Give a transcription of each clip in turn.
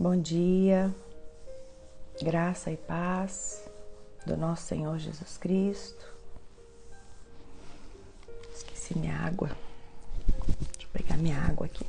Bom dia, graça e paz do nosso Senhor Jesus Cristo. Esqueci minha água. Deixa eu pegar minha água aqui.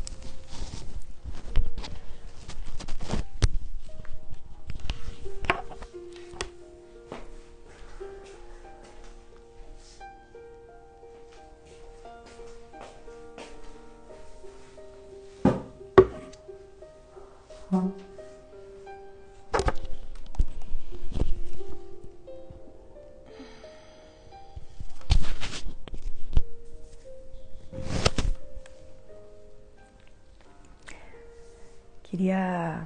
Queria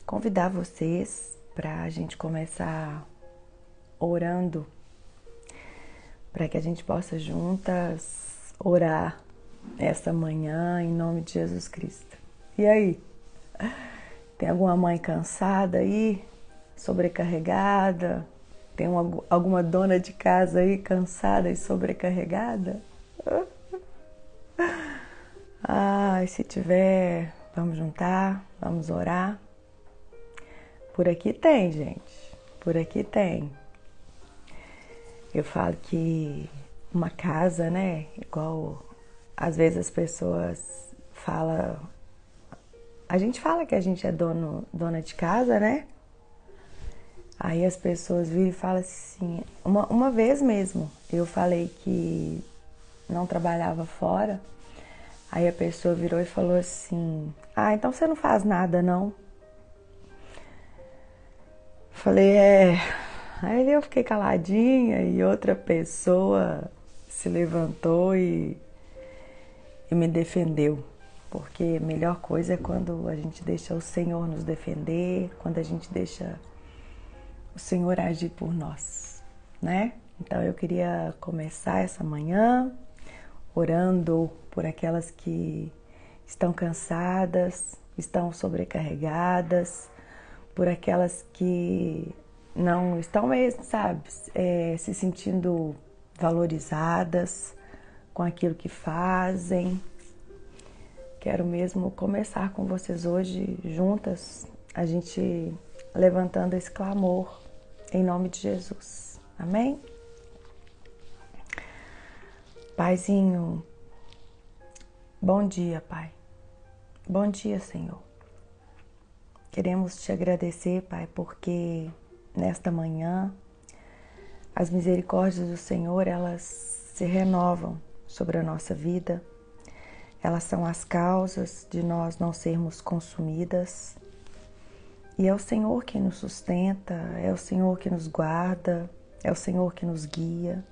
convidar vocês para a gente começar orando, para que a gente possa juntas orar essa manhã em nome de Jesus Cristo. E aí? Tem alguma mãe cansada aí? Sobrecarregada? Tem alguma dona de casa aí cansada e sobrecarregada? Se tiver, vamos juntar, vamos orar. Por aqui tem, gente. Por aqui tem. Eu falo que uma casa, né? Igual às vezes as pessoas falam. A gente fala que a gente é dona de casa, né? Aí as pessoas viram e falam assim. Uma vez mesmo, eu falei que não trabalhava fora. Aí a pessoa virou e falou assim: então você não faz nada, não? Falei, Aí eu fiquei caladinha e outra pessoa se levantou e me defendeu. Porque a melhor coisa é quando a gente deixa o Senhor nos defender, quando a gente deixa o Senhor agir por nós, né? Então eu queria começar essa manhã orando por aquelas que estão cansadas, estão sobrecarregadas, por aquelas que não estão mesmo, sabe, se sentindo valorizadas com aquilo que fazem. Quero mesmo começar com vocês hoje, juntas, a gente levantando esse clamor em nome de Jesus. Amém? Paizinho, bom dia, Pai. Bom dia, Senhor. Queremos te agradecer, Pai, porque nesta manhã as misericórdias do Senhor, elas se renovam sobre a nossa vida. Elas são as causas de nós não sermos consumidas. E é o Senhor quem nos sustenta, é o Senhor que nos guarda, é o Senhor que nos guia.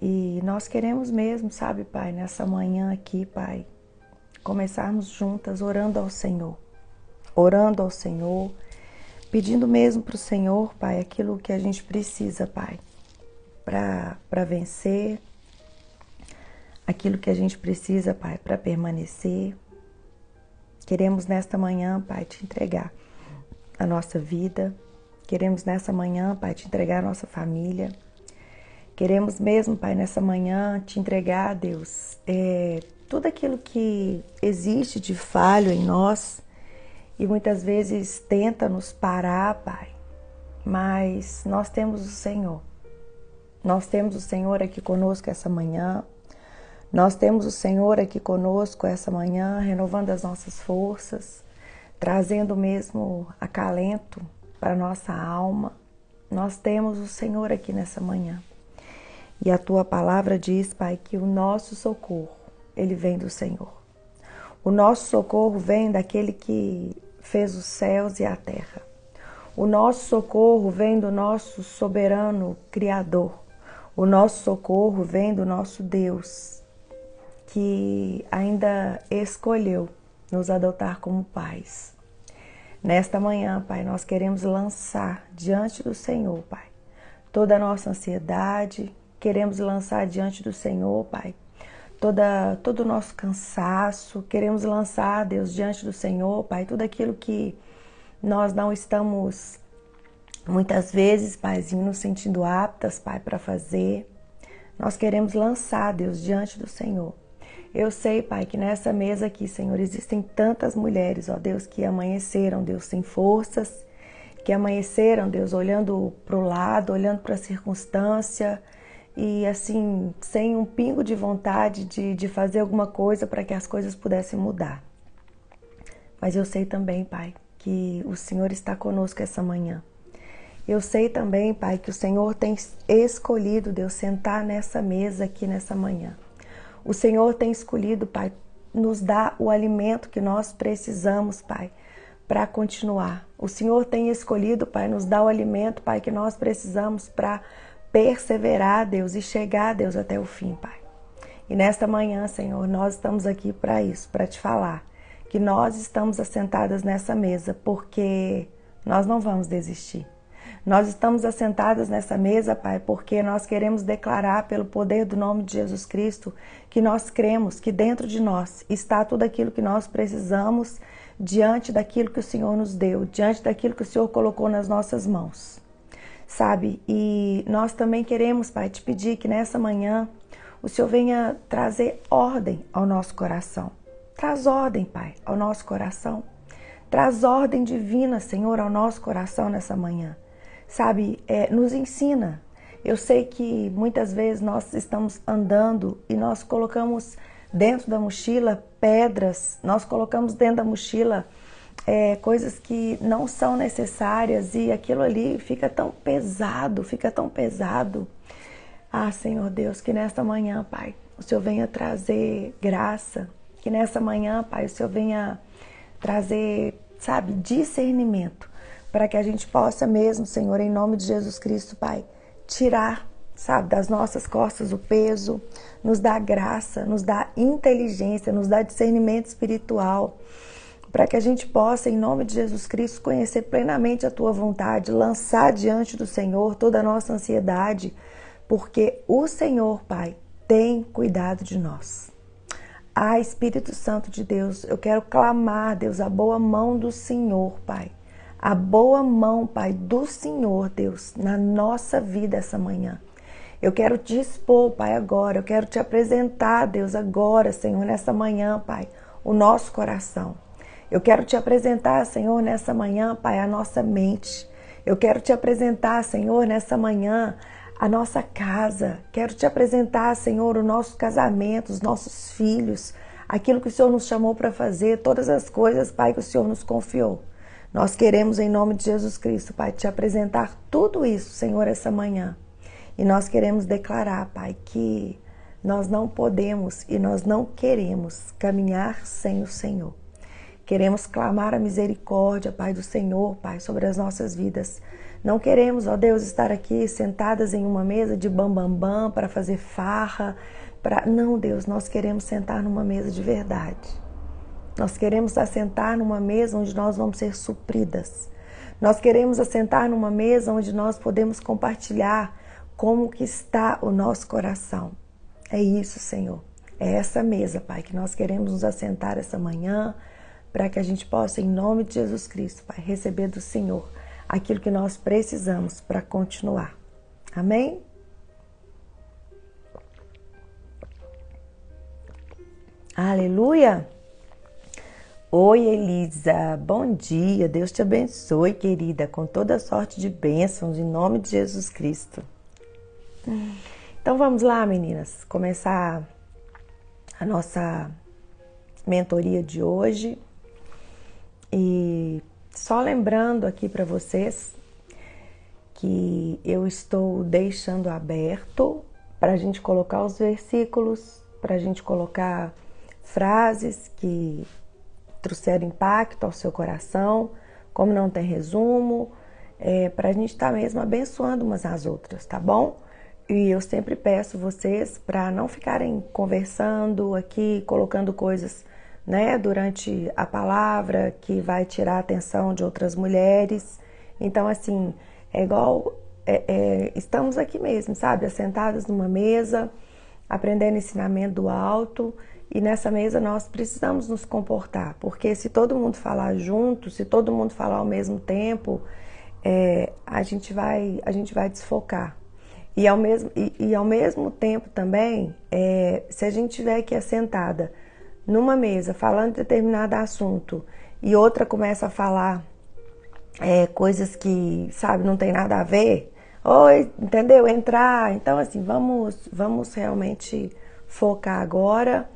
E nós queremos mesmo, sabe, Pai, nessa manhã aqui, Pai, começarmos juntas orando ao Senhor, pedindo mesmo para o Senhor, Pai, aquilo que a gente precisa, Pai, para vencer, aquilo que a gente precisa, Pai, para permanecer. Queremos nesta manhã, Pai, te entregar a nossa vida, queremos nessa manhã, Pai, te entregar a nossa família. Queremos mesmo, Pai, nessa manhã te entregar, Deus, tudo aquilo que existe de falho em nós e muitas vezes tenta nos parar, Pai, mas nós temos o Senhor. Nós temos o Senhor aqui conosco essa manhã. Nós temos o Senhor aqui conosco essa manhã, renovando as nossas forças, trazendo mesmo acalento para a nossa alma. Nós temos o Senhor aqui nessa manhã. E a tua palavra diz, Pai, que o nosso socorro, ele vem do Senhor. O nosso socorro vem daquele que fez os céus e a terra. O nosso socorro vem do nosso soberano Criador. O nosso socorro vem do nosso Deus, que ainda escolheu nos adotar como pais. Nesta manhã, Pai, nós queremos lançar diante do Senhor, Pai, toda a nossa ansiedade. Queremos lançar diante do Senhor, Pai, todo o nosso cansaço. Queremos lançar, Deus, diante do Senhor, Pai, tudo aquilo que nós não estamos, muitas vezes, Paizinho, nos sentindo aptas, Pai, para fazer. Nós queremos lançar, Deus, diante do Senhor Eu sei, Pai, que nessa mesa aqui, Senhor, existem tantas mulheres, ó Deus, que amanheceram, Deus, sem forças, que amanheceram, Deus, olhando para o lado, olhando para a circunstância e, assim, sem um pingo de vontade de fazer alguma coisa para que as coisas pudessem mudar. Mas eu sei também, Pai, que o Senhor está conosco essa manhã. Eu sei também, Pai, que o Senhor tem escolhido, Deus, sentar nessa mesa aqui nessa manhã. O Senhor tem escolhido, Pai, nos dar o alimento que nós precisamos, Pai, para continuar. O Senhor tem escolhido, Pai, nos dar o alimento, Pai, que nós precisamos para perseverar, Deus, e chegar, Deus, até o fim, Pai. E nesta manhã, Senhor, nós estamos aqui para isso, para te falar que nós estamos assentadas nessa mesa porque nós não vamos desistir. Nós estamos assentadas nessa mesa, Pai, porque nós queremos declarar pelo poder do nome de Jesus Cristo que nós cremos que dentro de nós está tudo aquilo que nós precisamos diante daquilo que o Senhor nos deu, diante daquilo que o Senhor colocou nas nossas mãos. Sabe? E nós também queremos, Pai, te pedir que nessa manhã o Senhor venha trazer ordem ao nosso coração. Traz ordem, Pai, ao nosso coração. Traz ordem divina, Senhor, ao nosso coração nessa manhã. Sabe, nos ensina. Eu sei que muitas vezes nós estamos andando e nós colocamos dentro da mochila pedras, nós colocamos dentro da mochila coisas que não são necessárias e aquilo ali fica tão pesado, Ah, Senhor Deus, que nesta manhã, Pai, o Senhor venha trazer graça, que nessa manhã, Pai, o Senhor venha trazer, sabe, discernimento, para que a gente possa mesmo, Senhor, em nome de Jesus Cristo, Pai, tirar, sabe, das nossas costas o peso, nos dá graça, nos dá inteligência, nos dá discernimento espiritual, para que a gente possa, em nome de Jesus Cristo, conhecer plenamente a Tua vontade, lançar diante do Senhor toda a nossa ansiedade, porque o Senhor, Pai, tem cuidado de nós. Ah, Espírito Santo de Deus, eu quero clamar, Deus, a boa mão do Senhor, Pai. A boa mão, Pai, do Senhor, Deus, na nossa vida essa manhã. Eu quero te expor, Pai, agora. Eu quero te apresentar, Deus, agora, Senhor, nessa manhã, Pai, o nosso coração. Eu quero te apresentar, Senhor, nessa manhã, Pai, a nossa mente. Eu quero te apresentar, Senhor, nessa manhã, a nossa casa. Quero te apresentar, Senhor, o nosso casamento, os nossos filhos, aquilo que o Senhor nos chamou para fazer, todas as coisas, Pai, que o Senhor nos confiou. Nós queremos, em nome de Jesus Cristo, Pai, te apresentar tudo isso, Senhor, essa manhã. E nós queremos declarar, Pai, que nós não podemos e nós não queremos caminhar sem o Senhor. Queremos clamar a misericórdia, Pai, do Senhor, Pai, sobre as nossas vidas. Não queremos, ó Deus, estar aqui sentadas em uma mesa de bam para fazer farra. Não, Deus, nós queremos sentar numa mesa de verdade. Nós queremos assentar numa mesa onde nós vamos ser supridas. Nós queremos assentar numa mesa onde nós podemos compartilhar como que está o nosso coração. É isso, Senhor. É essa mesa, Pai, que nós queremos nos assentar essa manhã, para que a gente possa, em nome de Jesus Cristo, Pai, receber do Senhor aquilo que nós precisamos para continuar. Amém? Aleluia! Oi, Elisa, bom dia, Deus te abençoe, querida, com toda sorte de bênçãos, em nome de Jesus Cristo. Então vamos lá, meninas, começar a nossa mentoria de hoje. E só lembrando aqui para vocês que eu estou deixando aberto para a gente colocar os versículos, para a gente colocar frases que trouxeram impacto ao seu coração, como não tem resumo, para a gente estar mesmo abençoando umas às outras, tá bom? E eu sempre peço vocês para não ficarem conversando aqui, colocando coisas, né, durante a palavra que vai tirar a atenção de outras mulheres. Então, assim, é igual, estamos aqui mesmo, sabe, assentadas numa mesa, aprendendo ensinamento do alto. E nessa mesa nós precisamos nos comportar, porque se todo mundo falar junto, se todo mundo falar ao mesmo tempo, a gente vai desfocar. ao mesmo tempo também, se a gente estiver aqui assentada numa mesa falando de determinado assunto e outra começa a falar coisas que, sabe, não tem nada a ver, oi, entendeu? Entrar. Então, assim, vamos realmente focar agora.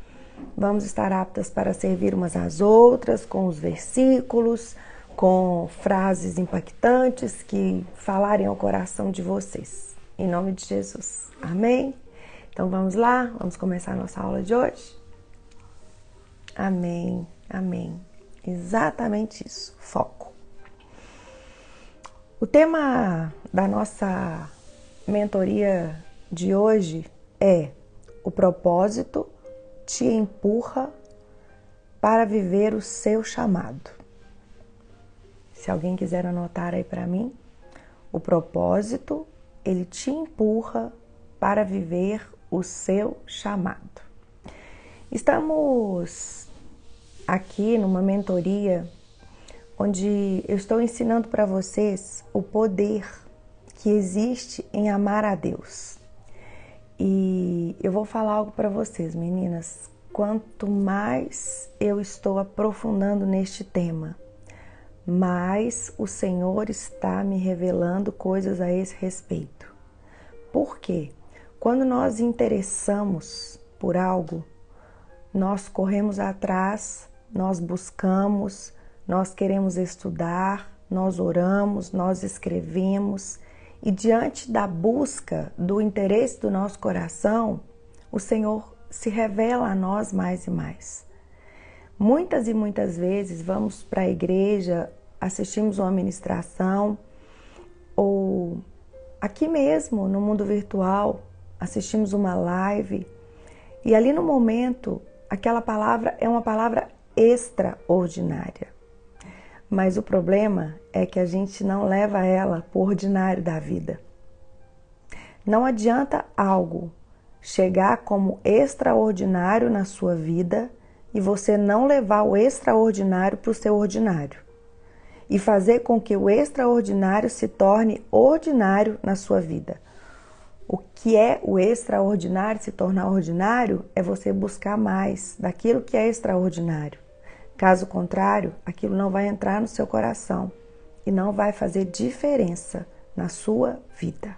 Vamos estar aptas para servir umas às outras, com os versículos, com frases impactantes que falarem ao coração de vocês. Em nome de Jesus. Amém? Então vamos lá, vamos começar a nossa aula de hoje? Amém, amém. Exatamente isso, foco. O tema da nossa mentoria de hoje é: o propósito te empurra para viver o seu chamado. Se alguém quiser anotar aí para mim, o propósito, ele te empurra para viver o seu chamado. Estamos aqui numa mentoria onde eu estou ensinando para vocês o poder que existe em amar a Deus. E eu vou falar algo para vocês, meninas. Quanto mais eu estou aprofundando neste tema, mais o Senhor está me revelando coisas a esse respeito. Por quê? Quando nós interessamos por algo, nós corremos atrás, nós buscamos, nós queremos estudar, nós oramos, nós escrevemos. E diante da busca, do interesse do nosso coração, o Senhor se revela a nós mais e mais. Muitas e muitas vezes vamos para a igreja, assistimos uma ministração, ou aqui mesmo no mundo virtual, assistimos uma live, e ali no momento, aquela palavra é uma palavra extraordinária. Mas o problema é que a gente não leva ela para o ordinário da vida. Não adianta algo chegar como extraordinário na sua vida e você não levar o extraordinário para o seu ordinário. E fazer com que o extraordinário se torne ordinário na sua vida. O que é o extraordinário se tornar ordinário é você buscar mais daquilo que é extraordinário. Caso contrário, aquilo não vai entrar no seu coração e não vai fazer diferença na sua vida.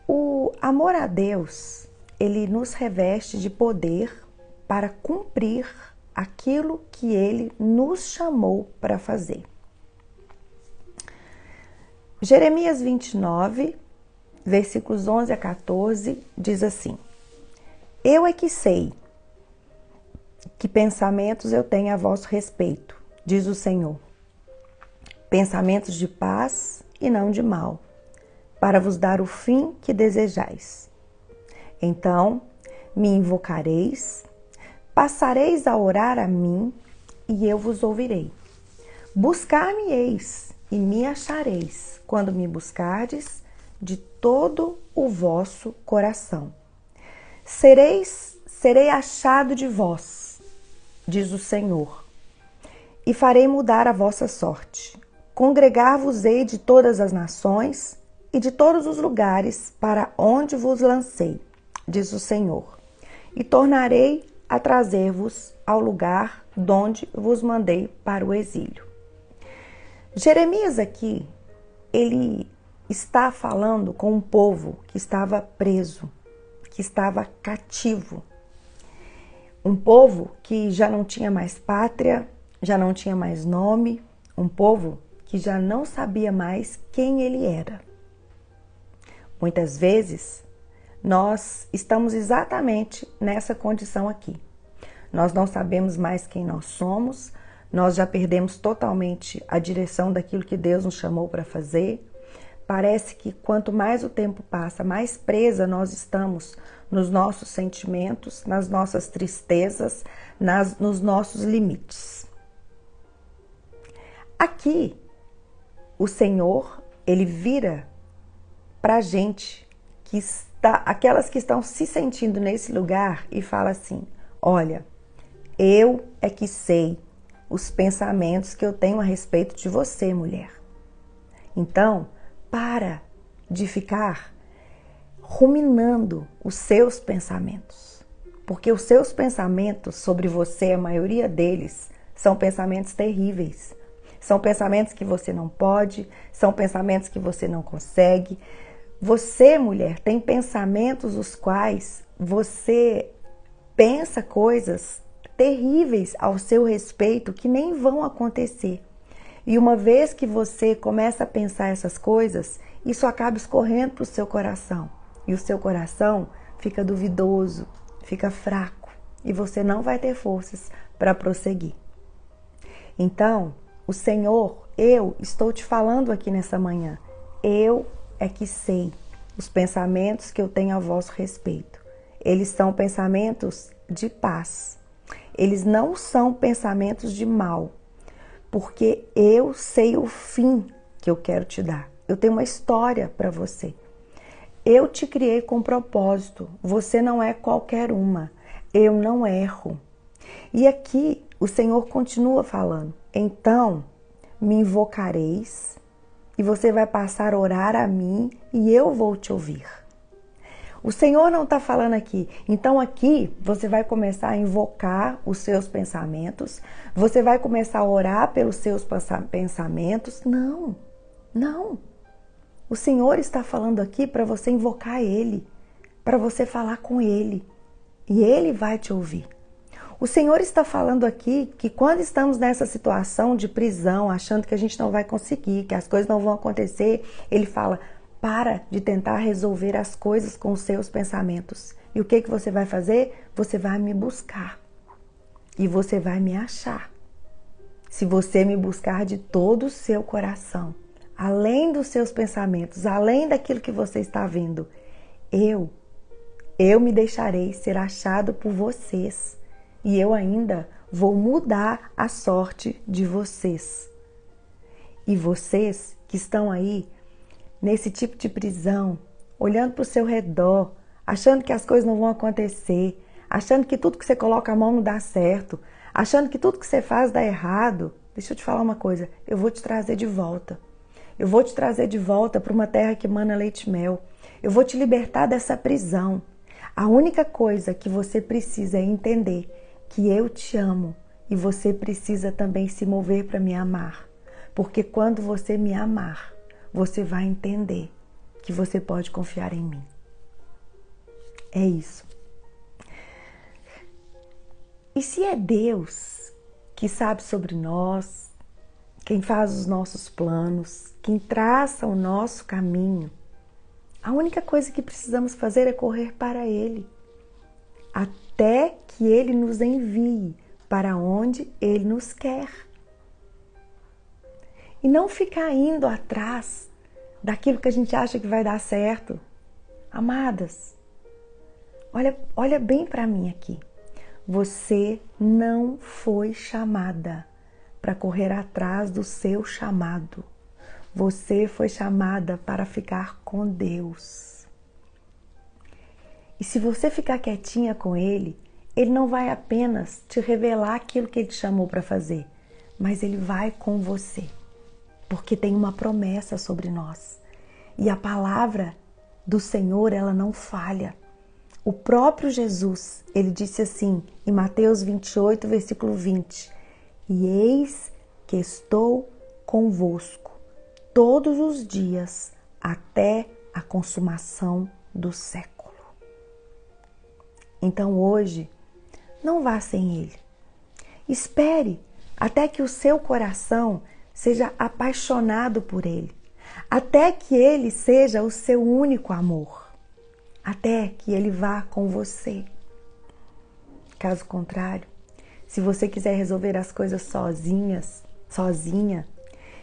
O amor a Deus, ele nos reveste de poder para cumprir aquilo que Ele nos chamou para fazer. Jeremias 29, versículos 11 a 14, diz assim: Eu é que sei que pensamentos eu tenho a vosso respeito, diz o Senhor. Pensamentos de paz e não de mal, para vos dar o fim que desejais. Então me invocareis, passareis a orar a mim, e eu vos ouvirei. Buscar-me-eis e me achareis, quando me buscardes de todo o vosso coração. Serei achado de vós, diz o Senhor, e farei mudar a vossa sorte. Congregar-vos-ei de todas as nações e de todos os lugares para onde vos lancei, diz o Senhor, e tornarei a trazer-vos ao lugar donde vos mandei para o exílio. Jeremias aqui, ele está falando com um povo que estava preso, que estava cativo. Um povo que já não tinha mais pátria, já não tinha mais nome, um povo que já não sabia mais quem ele era. Muitas vezes, nós estamos exatamente nessa condição aqui. Nós não sabemos mais quem nós somos, nós já perdemos totalmente a direção daquilo que Deus nos chamou para fazer. Parece que quanto mais o tempo passa, mais presa nós estamos nos nossos sentimentos, nas nossas tristezas, nos nossos limites. Aqui, o Senhor, ele vira para a gente, aquelas que estão se sentindo nesse lugar, e fala assim: olha, eu é que sei os pensamentos que eu tenho a respeito de você, mulher. Então, para de ficar ruminando os seus pensamentos. Porque os seus pensamentos sobre você, a maioria deles, são pensamentos terríveis. São pensamentos que você não pode, são pensamentos que você não consegue. Você, mulher, tem pensamentos os quais você pensa coisas terríveis ao seu respeito que nem vão acontecer. E uma vez que você começa a pensar essas coisas, isso acaba escorrendo para o seu coração. E o seu coração fica duvidoso, fica fraco. E você não vai ter forças para prosseguir. Então, o Senhor, eu estou te falando aqui nessa manhã. Eu é que sei os pensamentos que eu tenho a vosso respeito. Eles são pensamentos de paz. Eles não são pensamentos de mal. Porque eu sei o fim que eu quero te dar. Eu tenho uma história para você. Eu te criei com propósito. Você não é qualquer uma. Eu não erro. E aqui o Senhor continua falando. Então me invocareis e você vai passar a orar a mim e eu vou te ouvir. O Senhor não está falando aqui. Então aqui você vai começar a invocar os seus pensamentos. Você vai começar a orar pelos seus pensamentos. Não, não. O Senhor está falando aqui para você invocar Ele. Para você falar com Ele. E Ele vai te ouvir. O Senhor está falando aqui que quando estamos nessa situação de prisão, achando que a gente não vai conseguir, que as coisas não vão acontecer, Ele fala... Para de tentar resolver as coisas com os seus pensamentos. E o que você vai fazer? Você vai me buscar. E você vai me achar. Se você me buscar de todo o seu coração, além dos seus pensamentos, além daquilo que você está vendo, eu me deixarei ser achado por vocês. E eu ainda vou mudar a sorte de vocês. E vocês que estão aí, nesse tipo de prisão, olhando para o seu redor, achando que as coisas não vão acontecer, achando que tudo que você coloca a mão não dá certo, achando que tudo que você faz dá errado, deixa eu te falar uma coisa, eu vou te trazer de volta. Eu vou te trazer de volta para uma terra que mana leite e mel. Eu vou te libertar dessa prisão. A única coisa que você precisa é entender que eu te amo e você precisa também se mover para me amar. Porque quando você me amar, você vai entender que você pode confiar em mim. É isso. E se é Deus que sabe sobre nós, quem faz os nossos planos, quem traça o nosso caminho, a única coisa que precisamos fazer é correr para Ele, até que Ele nos envie para onde Ele nos quer. E não ficar indo atrás daquilo que a gente acha que vai dar certo. Amadas, olha bem para mim aqui. Você não foi chamada para correr atrás do seu chamado. Você foi chamada para ficar com Deus. E se você ficar quietinha com Ele, Ele não vai apenas te revelar aquilo que Ele te chamou para fazer, mas Ele vai com você. Porque tem uma promessa sobre nós. E a palavra do Senhor, ela não falha. O próprio Jesus, ele disse assim, em Mateus 28, versículo 20. E eis que estou convosco todos os dias até a consumação do século. Então hoje, não vá sem Ele. Espere até que o seu coração seja apaixonado por Ele, até que Ele seja o seu único amor, até que Ele vá com você. Caso contrário, se você quiser resolver as coisas sozinha,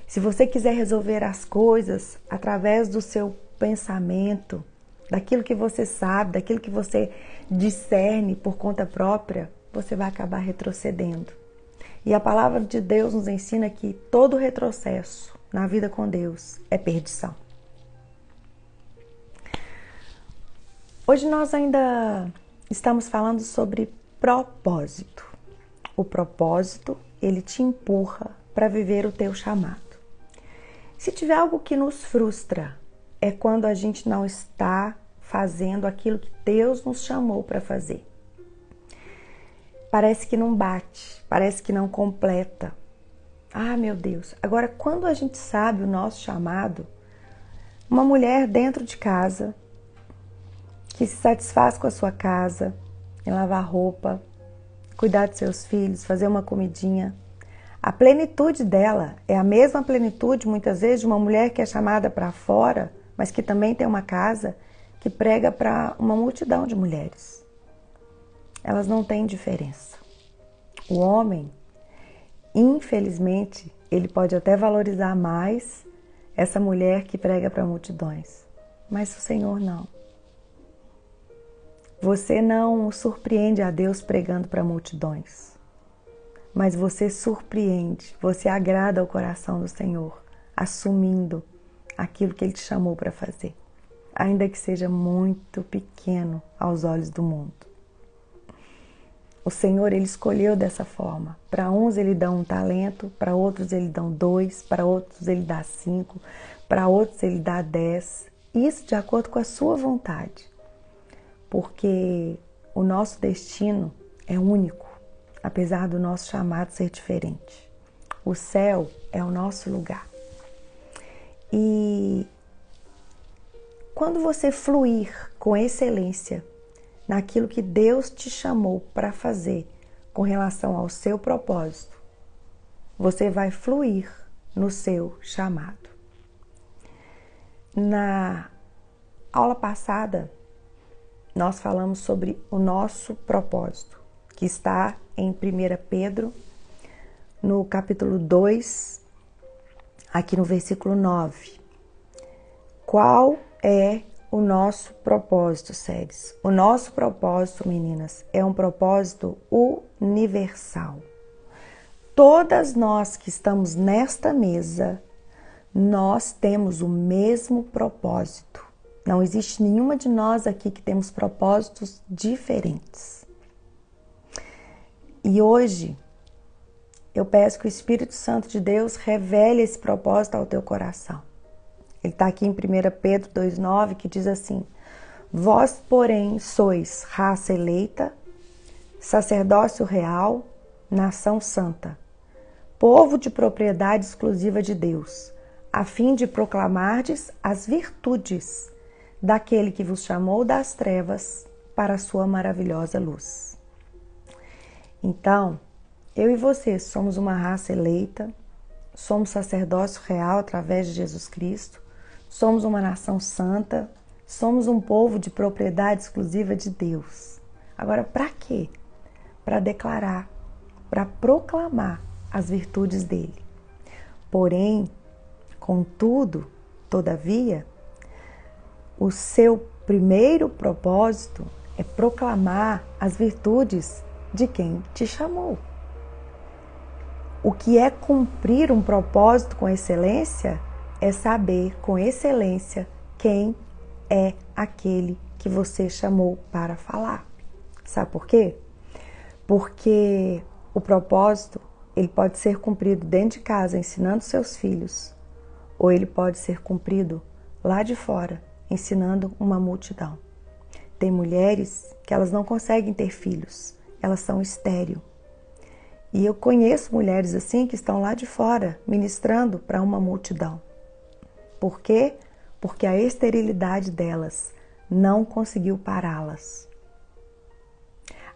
se você quiser resolver as coisas através do seu pensamento, daquilo que você sabe, daquilo que você discerne por conta própria, você vai acabar retrocedendo. E a palavra de Deus nos ensina que todo retrocesso na vida com Deus é perdição. Hoje nós ainda estamos falando sobre propósito. O propósito, ele te empurra para viver o teu chamado. Se tiver algo que nos frustra, é quando a gente não está fazendo aquilo que Deus nos chamou para fazer. Parece que não bate, parece que não completa. Ah, meu Deus! Agora, quando a gente sabe o nosso chamado, uma mulher dentro de casa, que se satisfaz com a sua casa, em lavar roupa, cuidar dos seus filhos, fazer uma comidinha, a plenitude dela é a mesma plenitude, muitas vezes, de uma mulher que é chamada para fora, mas que também tem uma casa, que prega para uma multidão de mulheres. Elas não têm diferença. O homem, infelizmente, ele pode até valorizar mais essa mulher que prega para multidões, mas o Senhor não. Você não surpreende a Deus pregando para multidões, mas você surpreende, você agrada ao coração do Senhor, assumindo aquilo que Ele te chamou para fazer, ainda que seja muito pequeno aos olhos do mundo. O Senhor, Ele escolheu dessa forma. Para uns Ele dá um talento, para outros Ele dá 2, para outros Ele dá 5, para outros Ele dá 10. Isso de acordo com a sua vontade. Porque o nosso destino é único, apesar do nosso chamado ser diferente. O céu é o nosso lugar. E quando você fluir com excelência naquilo que Deus te chamou para fazer com relação ao seu propósito, você vai fluir no seu chamado. Na aula passada, nós falamos sobre o nosso propósito, que está em 1 Pedro, no capítulo 2, aqui no versículo 9. Qual é o nosso propósito, Séries? O nosso propósito, meninas, é um propósito universal. Todas nós que estamos nesta mesa, nós temos o mesmo propósito. Não existe nenhuma de nós aqui que temos propósitos diferentes. E hoje, eu peço que o Espírito Santo de Deus revele esse propósito ao teu coração. Ele está aqui em 1 Pedro 2,9, que diz assim: Vós, porém, sois raça eleita, sacerdócio real, nação santa, povo de propriedade exclusiva de Deus, a fim de proclamardes as virtudes daquele que vos chamou das trevas para a sua maravilhosa luz. Então, eu e você somos uma raça eleita, somos sacerdócio real através de Jesus Cristo, somos uma nação santa, somos um povo de propriedade exclusiva de Deus. Agora, para quê? Para declarar, para proclamar as virtudes dele. Porém, contudo, todavia, o seu primeiro propósito é proclamar as virtudes de quem te chamou. O que é cumprir um propósito com excelência é saber com excelência quem é aquele que você chamou para falar. Sabe por quê? Porque o propósito, ele pode ser cumprido dentro de casa, ensinando seus filhos, ou ele pode ser cumprido lá de fora, ensinando uma multidão. Tem mulheres que elas não conseguem ter filhos, elas são estéreis. E eu conheço mulheres assim que estão lá de fora, ministrando para uma multidão. Por quê? Porque a esterilidade delas não conseguiu pará-las.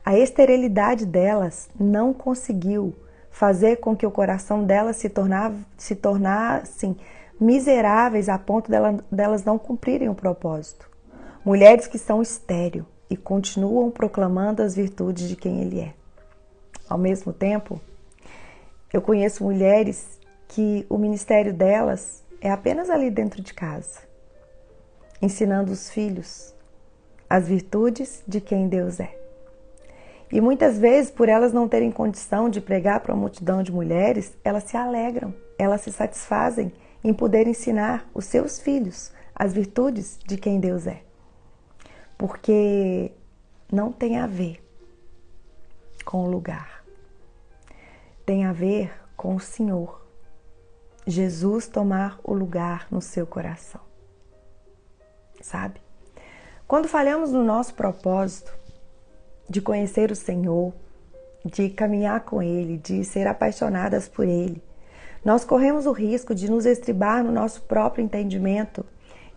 A esterilidade delas não conseguiu fazer com que o coração delas se tornassem miseráveis a ponto delas não cumprirem o propósito. Mulheres que são estéreis e continuam proclamando as virtudes de quem ele é. Ao mesmo tempo, eu conheço mulheres que o ministério delas é apenas ali dentro de casa, ensinando os filhos as virtudes de quem Deus é. E muitas vezes, por elas não terem condição de pregar para uma multidão de mulheres, elas se alegram, elas se satisfazem em poder ensinar os seus filhos as virtudes de quem Deus é. Porque não tem a ver com o lugar. Tem a ver com o Senhor. Jesus tomar o lugar no seu coração. sabe? Quando falhamos no nosso propósito de conhecer o Senhor, de caminhar com Ele, de ser apaixonadas por Ele, nós corremos o risco de nos estribar no nosso próprio entendimento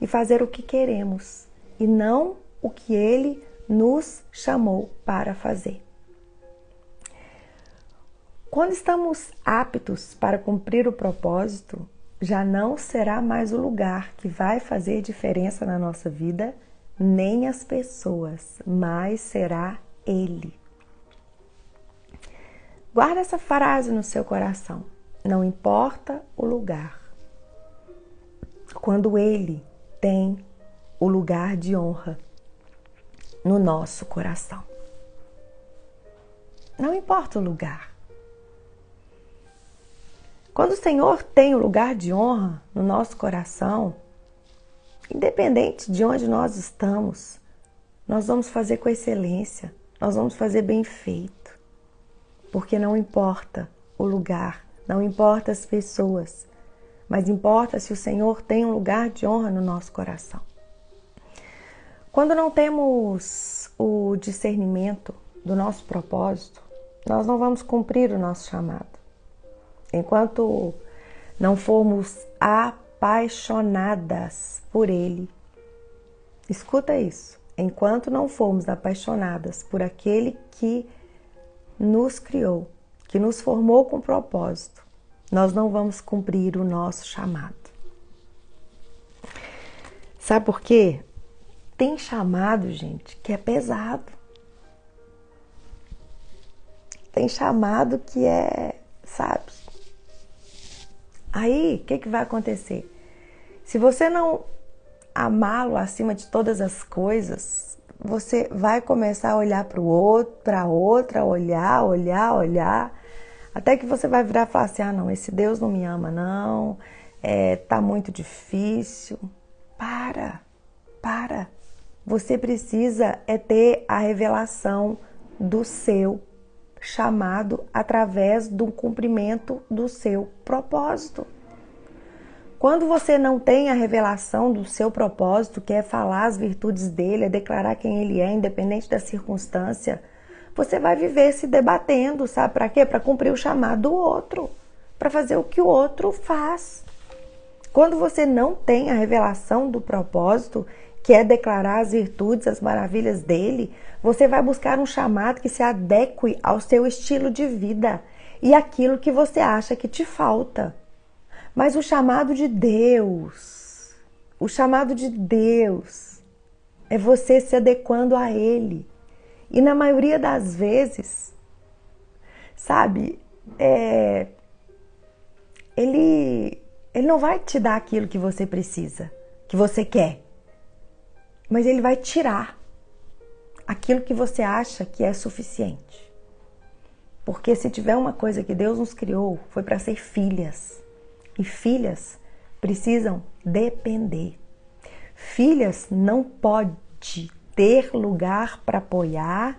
e fazer o que queremos e não o que Ele nos chamou para fazer. Quando estamos aptos para cumprir o propósito, já não será mais o lugar que vai fazer diferença na nossa vida, nem as pessoas, mas será Ele. Guarda essa frase no seu coração. Não importa o lugar. Quando Ele tem o lugar de honra no nosso coração. Não importa o lugar. Quando o Senhor tem o lugar de honra no nosso coração, independente de onde nós estamos, nós vamos fazer com excelência, nós vamos fazer bem feito. Porque não importa o lugar, não importa as pessoas, mas importa se o Senhor tem um lugar de honra no nosso coração. Quando não temos o discernimento do nosso propósito, nós não vamos cumprir o nosso chamado. Enquanto não formos apaixonadas por Ele, escuta isso, enquanto não formos apaixonadas por aquele que nos criou, que nos formou com propósito, nós não vamos cumprir o nosso chamado. Sabe por quê? Tem chamado, gente, que é pesado. Tem chamado que é, sabe? Aí, o que vai acontecer? Se você não amá-lo acima de todas as coisas, você vai começar a olhar para o outro, para outra, olhar, até que você vai virar e falar assim, não, esse Deus não me ama, não, tá muito difícil. Para. Você precisa ter a revelação do seu chamado através do cumprimento do seu propósito. Quando você não tem a revelação do seu propósito, que é falar as virtudes dele, é declarar quem ele é, independente da circunstância, você vai viver se debatendo, sabe para quê? Para cumprir o chamado do outro, para fazer o que o outro faz. Quando você não tem a revelação do propósito, que é declarar as virtudes, as maravilhas dele, você vai buscar um chamado que se adeque ao seu estilo de vida e aquilo que você acha que te falta. Mas o chamado de Deus é você se adequando a Ele. E na maioria das vezes, sabe, Ele não vai te dar aquilo que você precisa, que você quer. Mas Ele vai tirar aquilo que você acha que é suficiente. Porque se tiver uma coisa que Deus nos criou, foi para ser filhas. E filhas precisam depender. Filhas não podem ter lugar para apoiar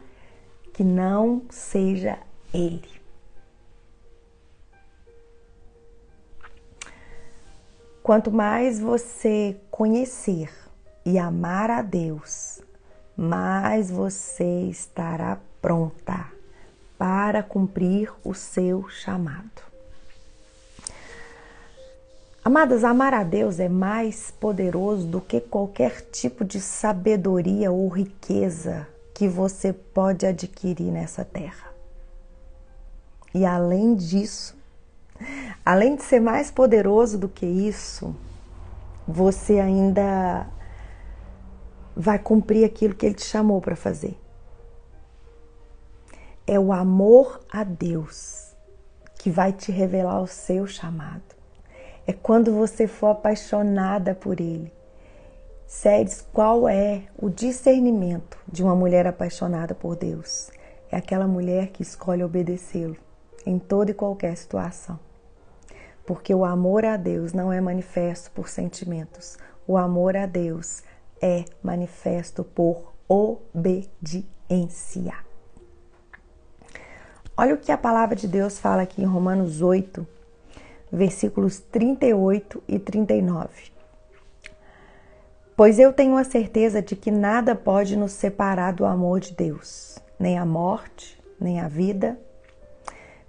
que não seja Ele. Quanto mais você conhecer e amar a Deus, mais você estará pronta para cumprir o seu chamado. Amadas, amar a Deus é mais poderoso do que qualquer tipo de sabedoria ou riqueza que você pode adquirir nessa terra. E além disso, além de ser mais poderoso do que isso, você ainda vai cumprir aquilo que Ele te chamou para fazer. É o amor a Deus que vai te revelar o seu chamado. É quando você for apaixonada por Ele. Séries, qual é o discernimento de uma mulher apaixonada por Deus? É aquela mulher que escolhe obedecê-lo em toda e qualquer situação. Porque o amor a Deus não é manifesto por sentimentos. O amor a Deus é manifesto por obediência. Olha o que a palavra de Deus fala aqui em Romanos 8, versículos 38 e 39. Pois eu tenho a certeza de que nada pode nos separar do amor de Deus, nem a morte, nem a vida,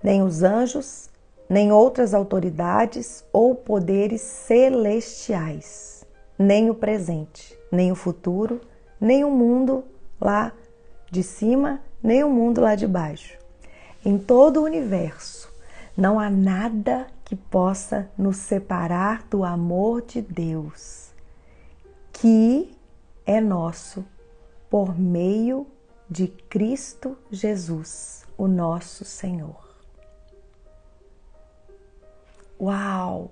nem os anjos, nem outras autoridades ou poderes celestiais, nem o presente, nem o futuro, nem o mundo lá de cima, nem o mundo lá de baixo. Em todo o universo, não há nada que possa nos separar do amor de Deus, que é nosso por meio de Cristo Jesus, o nosso Senhor. Uau!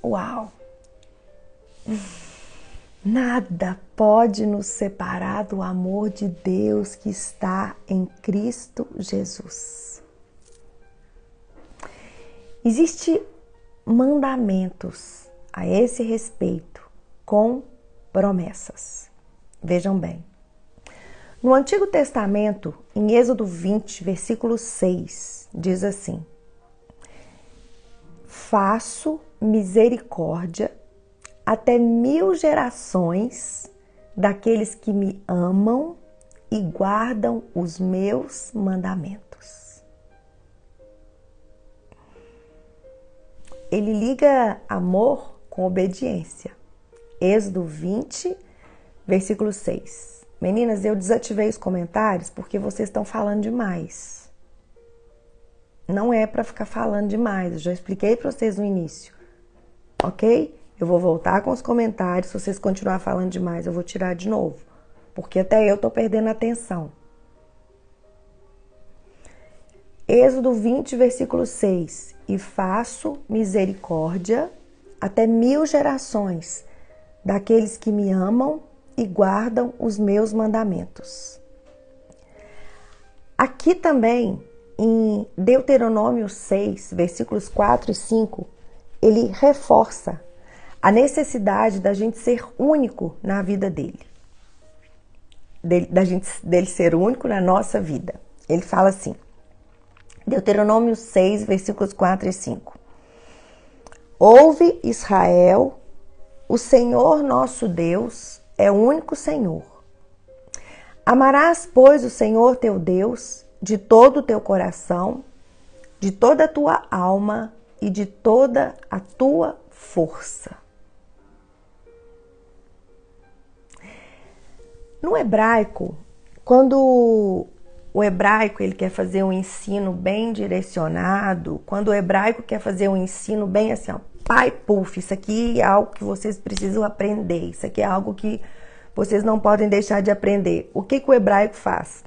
Uau! Nada pode nos separar do amor de Deus que está em Cristo Jesus. Existem mandamentos a esse respeito com promessas. Vejam bem. No Antigo Testamento, em Êxodo 20, versículo 6, diz assim: faço misericórdia até 1000 gerações daqueles que me amam e guardam os meus mandamentos. Ele liga amor com obediência. Êxodo 20, versículo 6. Meninas, eu desativei os comentários porque vocês estão falando demais. Não é para ficar falando demais, eu já expliquei para vocês no início, ok? Eu vou voltar com os comentários, se vocês continuarem falando demais, eu vou tirar de novo, porque até eu tô perdendo a atenção. Êxodo 20, versículo 6. E faço misericórdia até 1000 gerações daqueles que me amam e guardam os meus mandamentos. Aqui também, em Deuteronômio 6, versículos 4 e 5, ele reforça a necessidade da gente ser único na vida dele. Dele ser único na nossa vida. Ele fala assim, Deuteronômio 6, versículos 4 e 5. Ouve, Israel, o Senhor nosso Deus é o único Senhor. Amarás, pois, o Senhor teu Deus de todo o teu coração, de toda a tua alma e de toda a tua força. No hebraico, quando o hebraico ele quer fazer um ensino bem direcionado, quando o hebraico quer fazer um ensino bem assim, ó, pai, puf, isso aqui é algo que vocês precisam aprender, isso aqui é algo que vocês não podem deixar de aprender. O que o hebraico faz?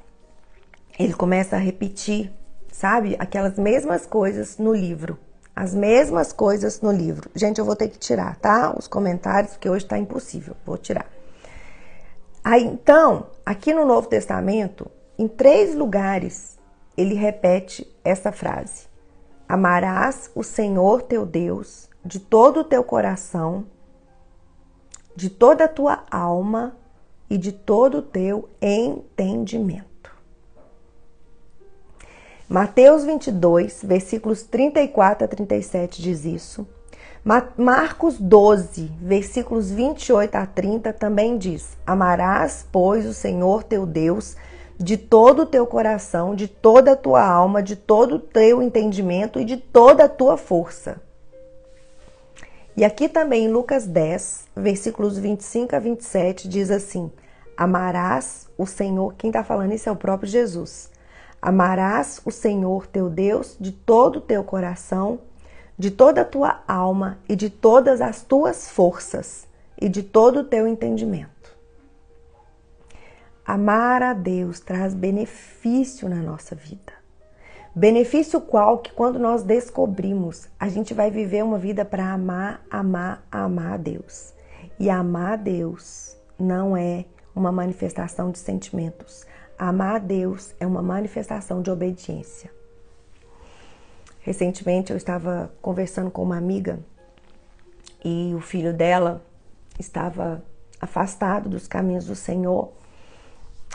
Ele começa a repetir, sabe, aquelas mesmas coisas no livro. As mesmas coisas no livro. Gente, eu vou ter que tirar, tá? Os comentários, porque hoje tá impossível. Vou tirar. Aí, então, aqui no Novo Testamento, em 3 lugares, ele repete essa frase. Amarás o Senhor teu Deus de todo o teu coração, de toda a tua alma e de todo o teu entendimento. Mateus 22, versículos 34 a 37 diz isso. Marcos 12, versículos 28 a 30 também diz: amarás, pois, o Senhor teu Deus de todo o teu coração, de toda a tua alma, de todo o teu entendimento e de toda a tua força. E aqui também em Lucas 10, versículos 25 a 27 diz assim: amarás o Senhor, quem está falando isso é o próprio Jesus. Amarás o Senhor teu Deus de todo o teu coração, de toda a tua alma e de todas as tuas forças e de todo o teu entendimento. Amar a Deus traz benefício na nossa vida. Benefício qual que quando nós descobrimos, a gente vai viver uma vida para amar a Deus. E amar a Deus não é uma manifestação de sentimentos. Amar a Deus é uma manifestação de obediência. Recentemente eu estava conversando com uma amiga e o filho dela estava afastado dos caminhos do Senhor.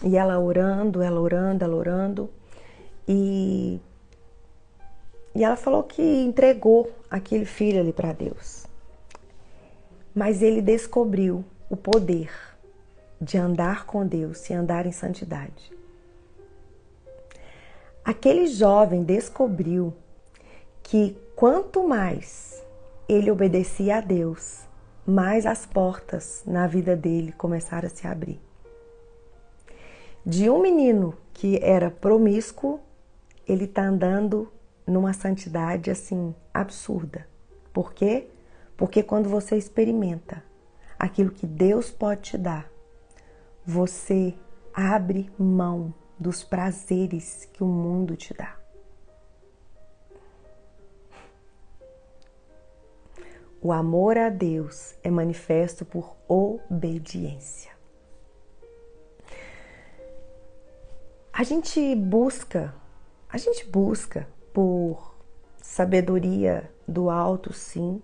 E ela orando. E ela falou que entregou aquele filho ali para Deus. mas ele descobriu o poder de andar com Deus e andar em santidade. Aquele jovem descobriu que quanto mais ele obedecia a Deus, mais as portas na vida dele começaram a se abrir. De um menino que era promíscuo, ele está andando numa santidade assim absurda. Por quê? Porque quando você experimenta aquilo que Deus pode te dar, você abre mão dos prazeres que o mundo te dá. O amor a Deus é manifesto por obediência. A gente busca por sabedoria do alto, sim,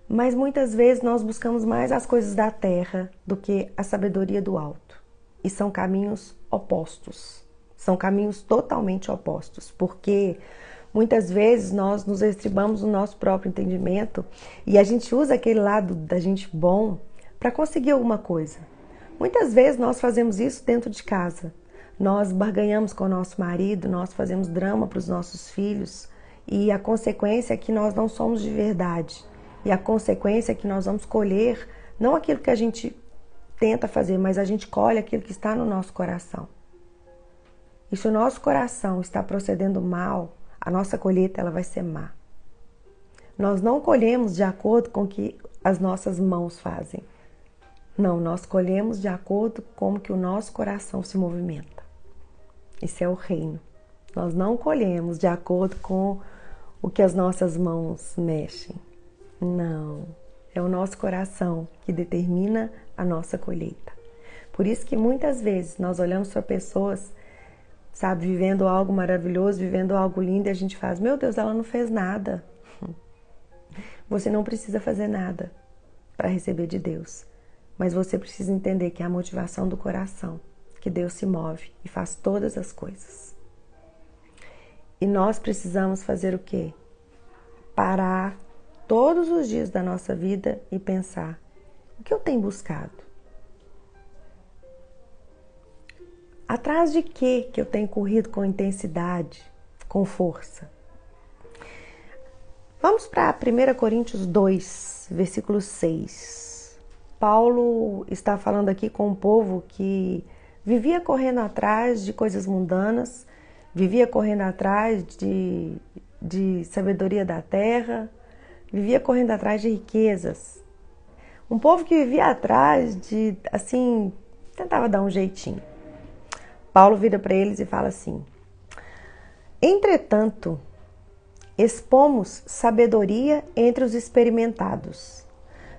mas muitas vezes nós buscamos mais as coisas da terra do que a sabedoria do alto. E são caminhos opostos, são caminhos totalmente opostos, porque muitas vezes nós nos estribamos no nosso próprio entendimento e a gente usa aquele lado da gente bom para conseguir alguma coisa. Muitas vezes nós fazemos isso dentro de casa. Nós barganhamos com o nosso marido, nós fazemos drama para os nossos filhos e a consequência é que nós não somos de verdade. E a consequência é que nós vamos colher não aquilo que a gente tenta fazer, mas a gente colhe aquilo que está no nosso coração. E se o nosso coração está procedendo mal, a nossa colheita ela vai ser má. Nós não colhemos de acordo com o que as nossas mãos fazem. Não, nós colhemos de acordo com o que o nosso coração se movimenta. Isso é o reino. Nós não colhemos de acordo com o que as nossas mãos mexem. Não, é o nosso coração que determina a nossa colheita. Por isso que muitas vezes nós olhamos para pessoas, sabe, vivendo algo maravilhoso, vivendo algo lindo e a gente faz, meu Deus, ela não fez nada. Você não precisa fazer nada para receber de Deus, mas você precisa entender que é a motivação do coração, que Deus se move e faz todas as coisas. E nós precisamos fazer o quê? Parar todos os dias da nossa vida e pensar, o que eu tenho buscado? Atrás de que eu tenho corrido com intensidade, com força? Vamos para 1 Coríntios 2, versículo 6. Paulo está falando aqui com um povo que vivia correndo atrás de coisas mundanas, vivia correndo atrás de sabedoria da terra, vivia correndo atrás de riquezas. Um povo que vivia atrás de, assim, tentava dar um jeitinho. Paulo vira para eles e fala assim: entretanto, expomos sabedoria entre os experimentados,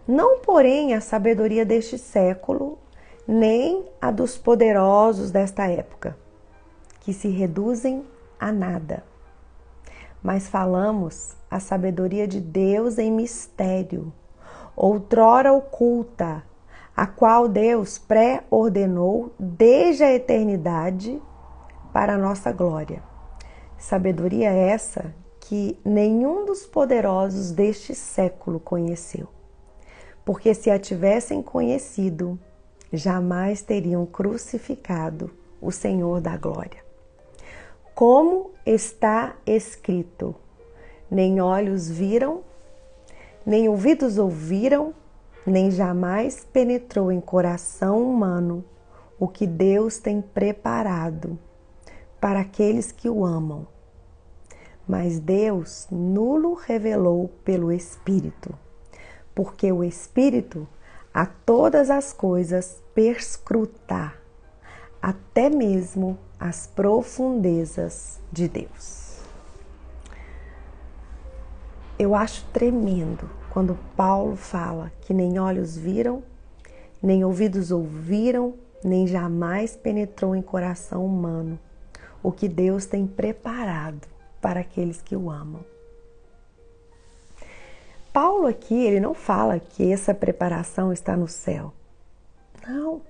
não porém a sabedoria deste século, nem a dos poderosos desta época, que se reduzem a nada. Mas falamos a sabedoria de Deus em mistério, outrora oculta, a qual Deus pré-ordenou desde a eternidade para a nossa glória. Sabedoria essa que nenhum dos poderosos deste século conheceu, porque se a tivessem conhecido, jamais teriam crucificado o Senhor da glória. Como está escrito, nem olhos viram, nem ouvidos ouviram, nem jamais penetrou em coração humano o que Deus tem preparado para aqueles que o amam. Mas Deus nulo revelou pelo Espírito, porque o Espírito a todas as coisas perscruta, até mesmo as profundezas de Deus. Eu acho tremendo quando Paulo fala que nem olhos viram, nem ouvidos ouviram, nem jamais penetrou em coração humano o que Deus tem preparado para aqueles que o amam. Paulo aqui, ele não fala que essa preparação está no céu. Não.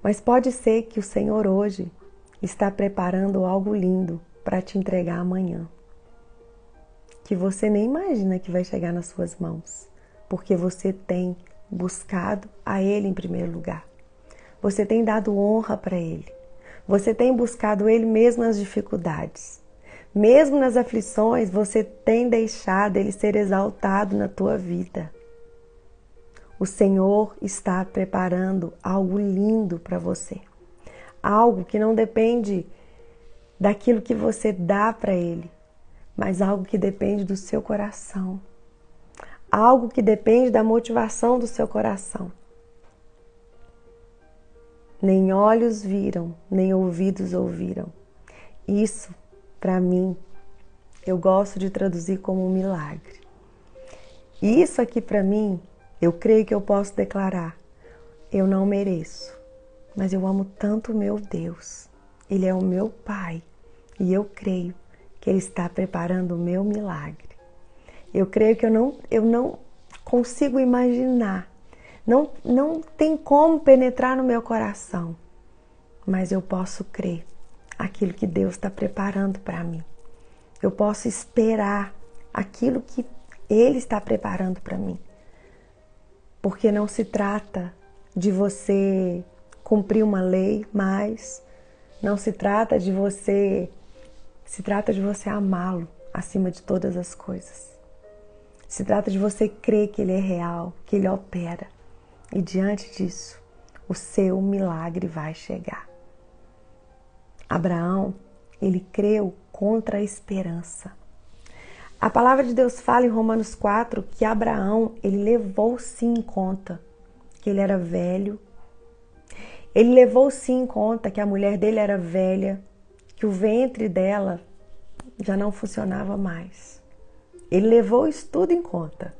Mas pode ser que o Senhor hoje está preparando algo lindo para te entregar amanhã. que você nem imagina que vai chegar nas suas mãos, porque você tem buscado a Ele em primeiro lugar. Você tem dado honra para Ele. Você tem buscado Ele mesmo nas dificuldades. Mesmo nas aflições, você tem deixado Ele ser exaltado na tua vida. O Senhor está preparando algo lindo para você. Algo que não depende daquilo que você dá para Ele, mas algo que depende do seu coração. Algo que depende da motivação do seu coração. Nem olhos viram, nem ouvidos ouviram. Isso, para mim, eu gosto de traduzir como um milagre. E isso aqui para mim, eu creio que eu posso declarar. Eu não mereço, mas eu amo tanto o meu Deus. Ele é o meu Pai e eu creio que Ele está preparando o meu milagre. Eu creio que eu não consigo imaginar. Não tem como penetrar no meu coração, mas eu posso crer aquilo que Deus está preparando para mim. Eu posso esperar aquilo que Ele está preparando para mim. Porque não se trata de você cumprir uma lei, mas não se trata de você, se trata de você amá-lo acima de todas as coisas. Se trata de você crer que Ele é real, que Ele opera. E diante disso, o seu milagre vai chegar. Abraão, ele creu contra a esperança. A palavra de Deus fala em Romanos 4 que Abraão, ele levou sim em conta que ele era velho. Ele levou sim em conta que a mulher dele era velha, que o ventre dela já não funcionava mais. Ele levou isso tudo em conta.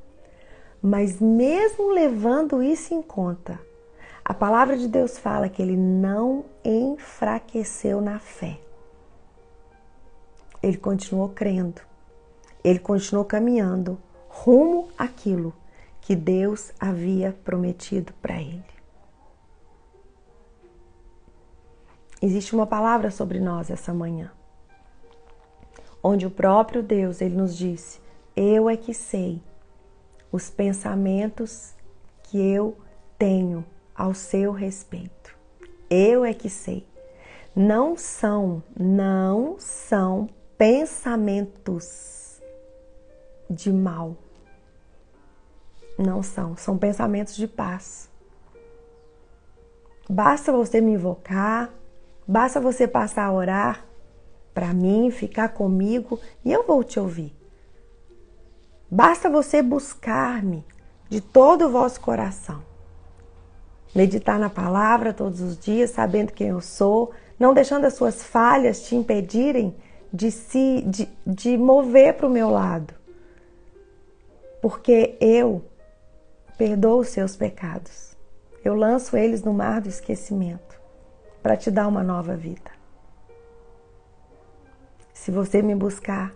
Mas mesmo levando isso em conta, a palavra de Deus fala que ele não enfraqueceu na fé. Ele continuou crendo. Ele continuou caminhando rumo àquilo que Deus havia prometido para ele. Existe uma palavra sobre nós essa manhã, onde o próprio Deus, ele nos disse: eu é que sei os pensamentos que eu tenho ao seu respeito. Eu é que sei. Não são pensamentos de mal. Não são pensamentos de paz. Basta você me invocar, basta você passar a orar para mim, ficar comigo e eu vou te ouvir. Basta você buscar-me de todo o vosso coração. Meditar na palavra todos os dias, sabendo quem eu sou, não deixando as suas falhas te impedirem de mover para o meu lado. Porque eu perdoo os seus pecados. Eu lanço eles no mar do esquecimento para te dar uma nova vida. Se você me buscar,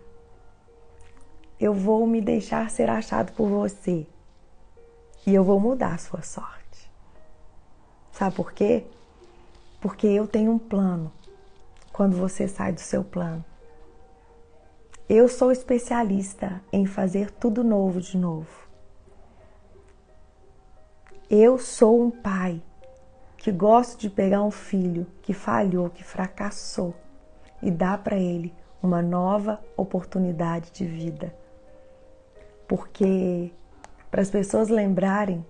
eu vou me deixar ser achado por você e eu vou mudar a sua sorte. Sabe por quê? Porque eu tenho um plano quando você sai do seu plano. Eu sou especialista em fazer tudo novo de novo. Eu sou um pai que gosta de pegar um filho que falhou, que fracassou e dar para ele uma nova oportunidade de vida. Porque para as pessoas lembrarem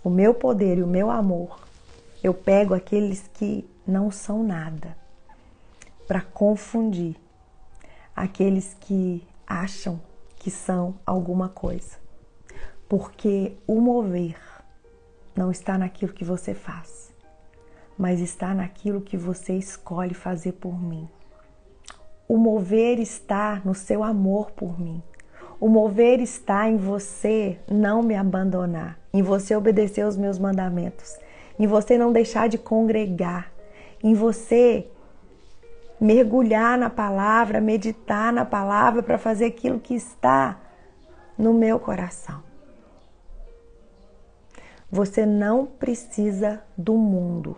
o meu poder e o meu amor, eu pego aqueles que não são nada para confundir aqueles que acham que são alguma coisa. Porque o mover não está naquilo que você faz, mas está naquilo que você escolhe fazer por mim. O mover está no seu amor por mim. O mover está em você não me abandonar, em você obedecer os meus mandamentos, em você não deixar de congregar, em você mergulhar na palavra, meditar na palavra para fazer aquilo que está no meu coração. Você não precisa do mundo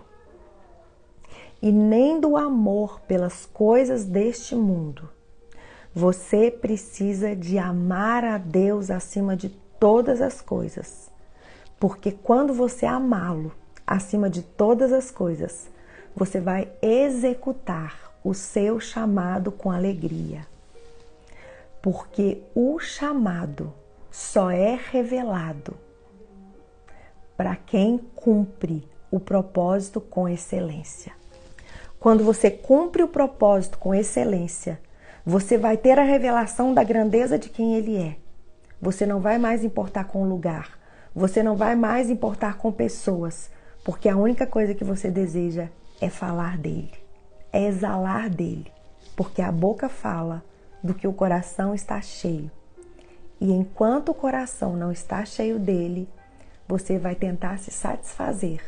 e nem do amor pelas coisas deste mundo. Você precisa de amar a Deus acima de todas as coisas. Porque quando você amá-lo acima de todas as coisas, você vai executar o seu chamado com alegria. Porque o chamado só é revelado para quem cumpre o propósito com excelência. Quando você cumpre o propósito com excelência, você vai ter a revelação da grandeza de quem Ele é. Você não vai mais importar com o lugar. Você não vai mais importar com pessoas. Porque a única coisa que você deseja é falar dele. É exalar dele. Porque a boca fala do que o coração está cheio. E enquanto o coração não está cheio dele, você vai tentar se satisfazer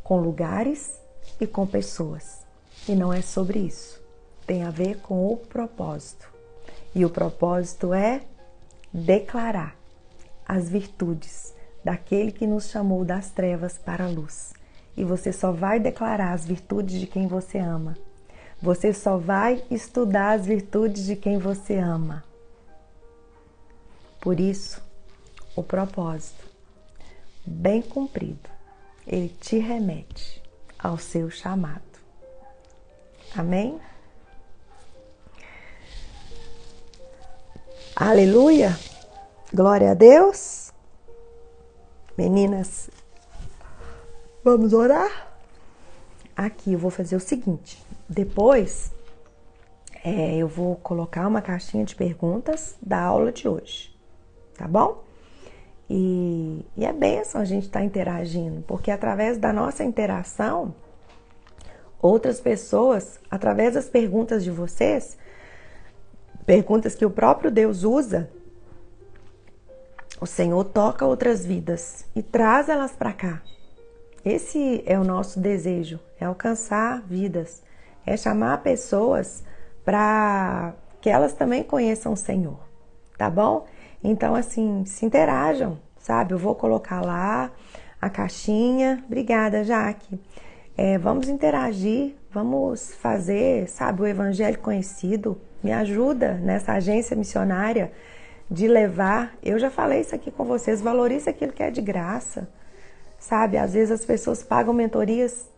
com lugares e com pessoas. E não é sobre isso. Tem a ver com o propósito. E o propósito é declarar as virtudes daquele que nos chamou das trevas para a luz. E você só vai declarar as virtudes de quem você ama. Você só vai estudar as virtudes de quem você ama. Por isso, o propósito, bem cumprido, ele te remete ao seu chamado. Amém? Aleluia! Glória a Deus! Meninas, vamos orar? Aqui eu vou fazer o seguinte. Depois, eu vou colocar uma caixinha de perguntas da aula de hoje. Tá bom? E é bênção a gente estar interagindo, porque através da nossa interação, outras pessoas, através das perguntas de vocês, perguntas que o próprio Deus usa, o Senhor toca outras vidas e traz elas para cá. Esse é o nosso desejo, é alcançar vidas, é chamar pessoas para que elas também conheçam o Senhor, tá bom? Então, assim, se interajam, sabe? Eu vou colocar lá a caixinha. Obrigada, Jaque. Vamos interagir, vamos fazer, sabe, o evangelho conhecido. Me ajuda nessa agência missionária de levar. Eu já falei isso aqui com vocês, valorize aquilo que é de graça, sabe? Às vezes as pessoas pagam mentorias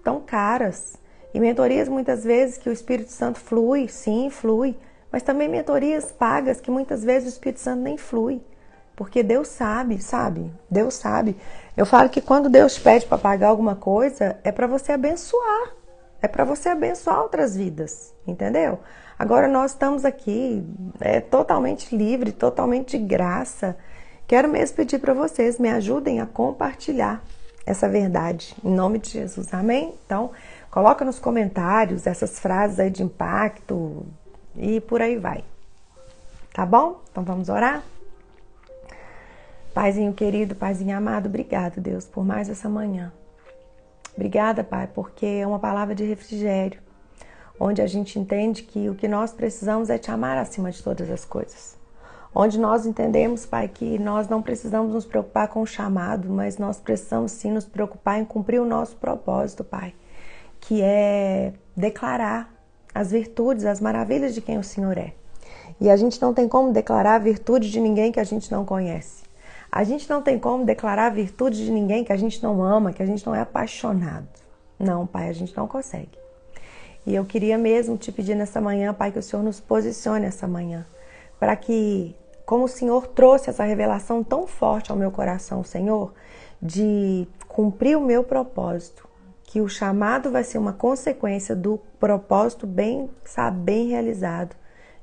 tão caras. E mentorias muitas vezes que o Espírito Santo flui, sim, flui. Mas também mentorias pagas que muitas vezes o Espírito Santo nem flui. Porque Deus sabe? Deus sabe. Eu falo que quando Deus pede para pagar alguma coisa, é para você abençoar. É para você abençoar outras vidas, entendeu? Agora nós estamos aqui totalmente livre, totalmente de graça. Quero mesmo pedir para vocês, me ajudem a compartilhar essa verdade, em nome de Jesus, amém? Então, coloca nos comentários essas frases aí de impacto, e por aí vai. Tá bom? Então vamos orar? Paizinho querido, Paizinho amado, obrigado, Deus, por mais essa manhã. Obrigada, Pai, porque é uma palavra de refrigério, onde a gente entende que o que nós precisamos é te amar acima de todas as coisas. Onde nós entendemos, Pai, que nós não precisamos nos preocupar com o chamado, mas nós precisamos sim nos preocupar em cumprir o nosso propósito, Pai, que é declarar as virtudes, as maravilhas de quem o Senhor é. E a gente não tem como declarar a virtude de ninguém que a gente não conhece. A gente não tem como declarar a virtude de ninguém que a gente não ama, que a gente não é apaixonado. Não, Pai, a gente não consegue. E eu queria mesmo te pedir nessa manhã, Pai, que o Senhor nos posicione essa manhã, para que, como o Senhor trouxe essa revelação tão forte ao meu coração, Senhor, de cumprir o meu propósito, que o chamado vai ser uma consequência do propósito bem realizado.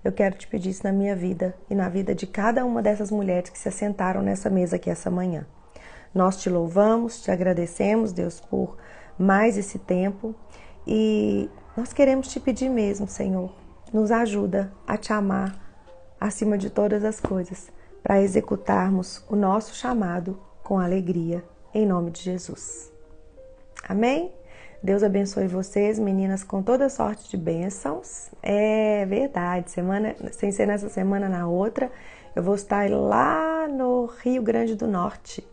Eu quero te pedir isso na minha vida e na vida de cada uma dessas mulheres que se assentaram nessa mesa aqui essa manhã. Nós te louvamos, te agradecemos, Deus, por mais esse tempo e nós queremos te pedir mesmo, Senhor, nos ajuda a te amar acima de todas as coisas, para executarmos o nosso chamado com alegria, em nome de Jesus. Amém? Deus abençoe vocês, meninas, com toda sorte de bênçãos. É verdade, sem ser nessa semana, na outra, eu vou estar lá no Rio Grande do Norte,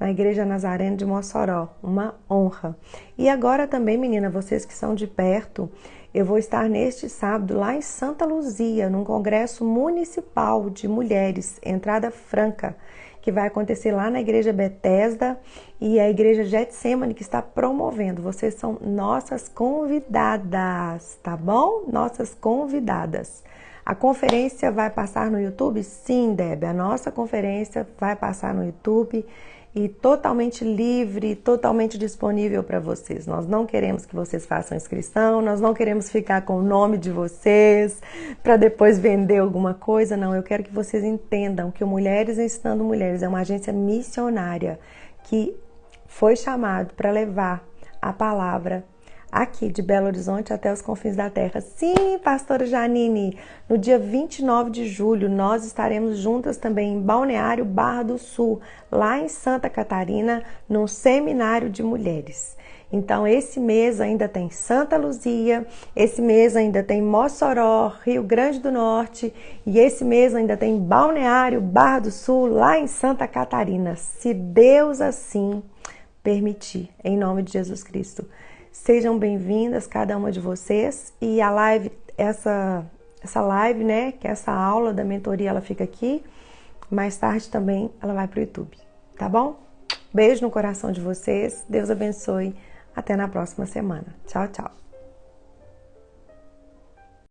na Igreja Nazarena de Mossoró. Uma honra. E agora também, menina, vocês que são de perto, eu vou estar neste sábado lá em Santa Luzia, num congresso municipal de mulheres, entrada franca, que vai acontecer lá na Igreja Bethesda e a Igreja Getsemane que está promovendo. Vocês são nossas convidadas, tá bom? Nossas convidadas. A conferência vai passar no YouTube? Sim, Deb, a nossa conferência vai passar no YouTube e totalmente livre, totalmente disponível para vocês. Nós não queremos que vocês façam inscrição, nós não queremos ficar com o nome de vocês para depois vender alguma coisa, não. Eu quero que vocês entendam que o Mulheres Ensinando Mulheres é uma agência missionária que foi chamado para levar a palavra aqui de Belo Horizonte até os confins da terra. Sim, pastora Janine, no dia 29 de julho nós estaremos juntas também em Balneário Barra do Sul, lá em Santa Catarina, num seminário de mulheres. Então esse mês ainda tem Santa Luzia, esse mês ainda tem Mossoró, Rio Grande do Norte e esse mês ainda tem Balneário Barra do Sul, lá em Santa Catarina. Se Deus assim permitir, em nome de Jesus Cristo. Sejam bem-vindas cada uma de vocês e a live, essa live, né, que é essa aula da mentoria, ela fica aqui, mais tarde também ela vai para o YouTube, tá bom? Beijo no coração de vocês, Deus abençoe, até na próxima semana. Tchau, tchau.